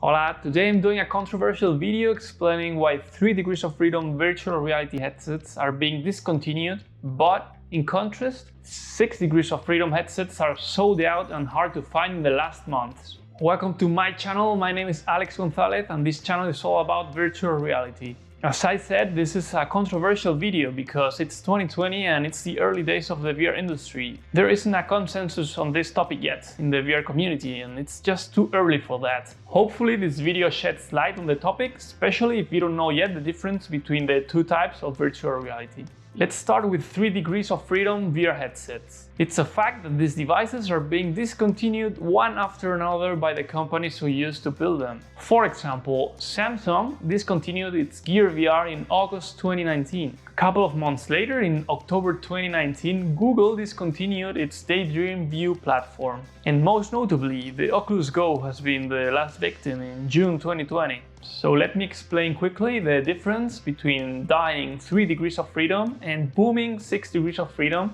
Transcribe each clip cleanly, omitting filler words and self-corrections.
Hola, today I'm doing a controversial video explaining why 3 degrees of freedom virtual reality headsets are being discontinued, but in contrast, 6 degrees of freedom headsets are sold out and hard to find in the last months. Welcome to my channel, my name is Alex Gonzalez and this channel is all about virtual reality. As I said, this is a controversial video because it's 2020 and it's the early days of the VR industry. There isn't a consensus on this topic yet in the VR community and it's just too early for that. Hopefully this video sheds light on the topic, especially if you don't know yet the difference between the two types of virtual reality. Let's start with 3 degrees of freedom VR headsets. It's a fact that these devices are being discontinued one after another by the companies who used to build them. For example, Samsung discontinued its Gear VR in August 2019. A couple of months later, in October 2019, Google discontinued its Daydream View platform. And most notably, the Oculus Go has been the last victim in June 2020. So let me explain quickly the difference between dying 3 degrees of freedom and booming 6 degrees of freedom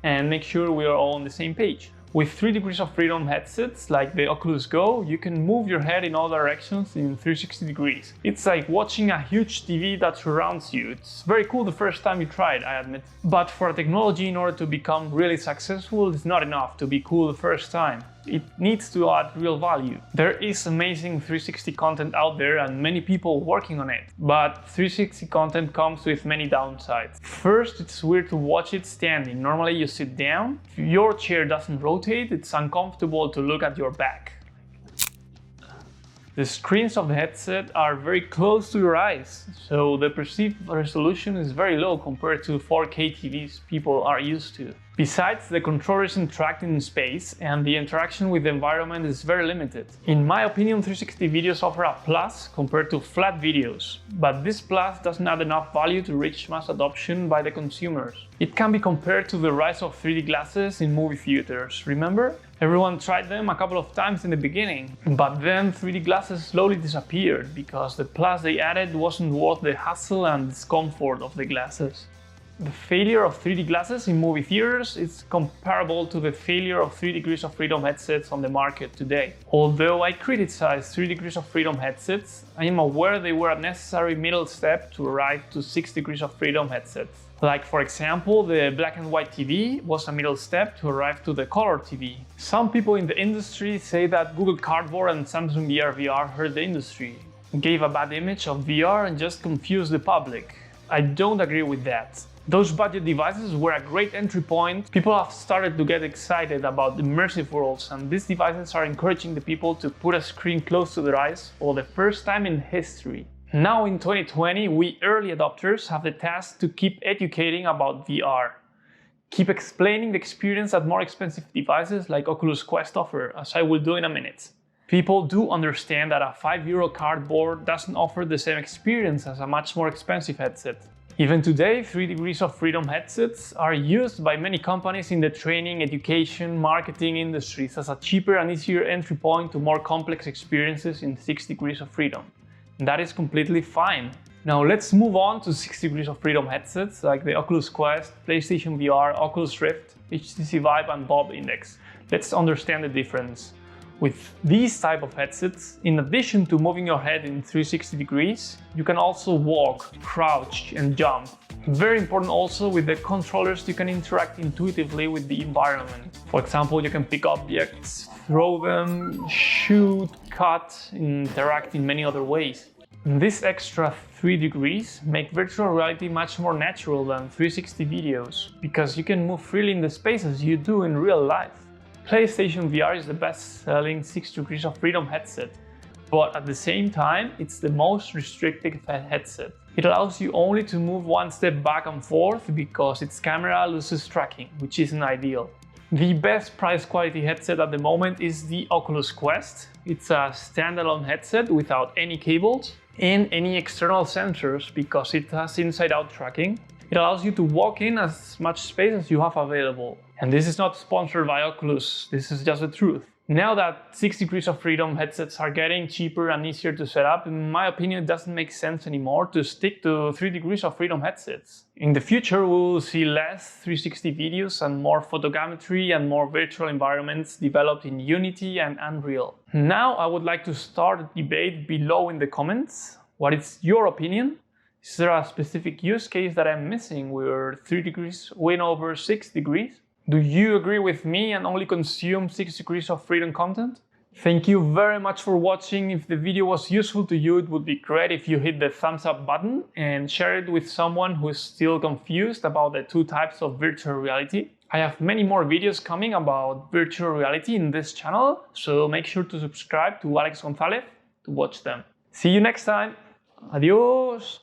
and make sure we are all on the same page. With 3 degrees of freedom headsets like the Oculus Go, you can move your head in all directions in 360 degrees. It's like watching a huge TV that surrounds you. It's very cool the first time you try it, I admit. But for a technology, in order to become really successful, it's not enough to be cool the first time. It needs to add real value. There is amazing 360 content out there and many people working on it, but 360 content comes with many downsides. First, it's weird to watch it standing. Normally you sit down. If your chair doesn't rotate, it's uncomfortable to look at your back. The screens of the headset are very close to your eyes, so the perceived resolution is very low compared to 4K TVs people are used to. Besides, the controller isn't tracked in space and the interaction with the environment is very limited. In my opinion, 360 videos offer a plus compared to flat videos, but this plus doesn't add enough value to reach mass adoption by the consumers. It can be compared to the rise of 3D glasses in movie theaters, remember? Everyone tried them a couple of times in the beginning, but then 3D glasses slowly disappeared because the plus they added wasn't worth the hassle and discomfort of the glasses. The failure of 3D glasses in movie theaters is comparable to the failure of 3 degrees of freedom headsets on the market today. Although I criticize 3 degrees of freedom headsets, I am aware they were a necessary middle step to arrive to 6 degrees of freedom headsets. Like for example, the black and white TV was a middle step to arrive to the color TV. Some people in the industry say that Google Cardboard and Samsung VR hurt the industry, gave a bad image of VR and just confused the public. I don't agree with that. Those budget devices were a great entry point. People have started to get excited about immersive worlds, and these devices are encouraging the people to put a screen close to their eyes for the first time in history. Now in 2020, we early adopters have the task to keep educating about VR. Keep explaining the experience that more expensive devices like Oculus Quest offer, as I will do in a minute. People do understand that a €5 cardboard doesn't offer the same experience as a much more expensive headset. Even today, 3 degrees of freedom headsets are used by many companies in the training, education, marketing industries as a cheaper and easier entry point to more complex experiences in 6 degrees of freedom. And that is completely fine. Now let's move on to 6 degrees of freedom headsets like the Oculus Quest, PlayStation VR, Oculus Rift, HTC Vive and Valve Index. Let's understand the difference. With these type of headsets, in addition to moving your head in 360 degrees, you can also walk, crouch and jump. Very important also, with the controllers you can interact intuitively with the environment. For example, you can pick objects, throw them, shoot, cut, interact in many other ways. This extra 3 degrees make virtual reality much more natural than 360 videos, because you can move freely in the spaces you do in real life. PlayStation VR is the best-selling 6 degrees of freedom headset, but at the same time, it's the most restricted headset. It allows you only to move one step back and forth because its camera loses tracking, which isn't ideal. The best price quality headset at the moment is the Oculus Quest. It's a standalone headset without any cables and any external sensors because it has inside-out tracking. It allows you to walk in as much space as you have available. And this is not sponsored by Oculus, this is just the truth. Now that 6 degrees of freedom headsets are getting cheaper and easier to set up, in my opinion, it doesn't make sense anymore to stick to 3 degrees of freedom headsets. In the future, we'll see less 360 videos and more photogrammetry and more virtual environments developed in Unity and Unreal. Now, I would like to start a debate below in the comments. What is your opinion? Is there a specific use case that I'm missing where 3 degrees win over 6 degrees? Do you agree with me and only consume 6 degrees of freedom content? Thank you very much for watching. If the video was useful to you, it would be great if you hit the thumbs up button and share it with someone who is still confused about the two types of virtual reality. I have many more videos coming about virtual reality in this channel, so make sure to subscribe to Alex Gonzalez to watch them. See you next time. Adios!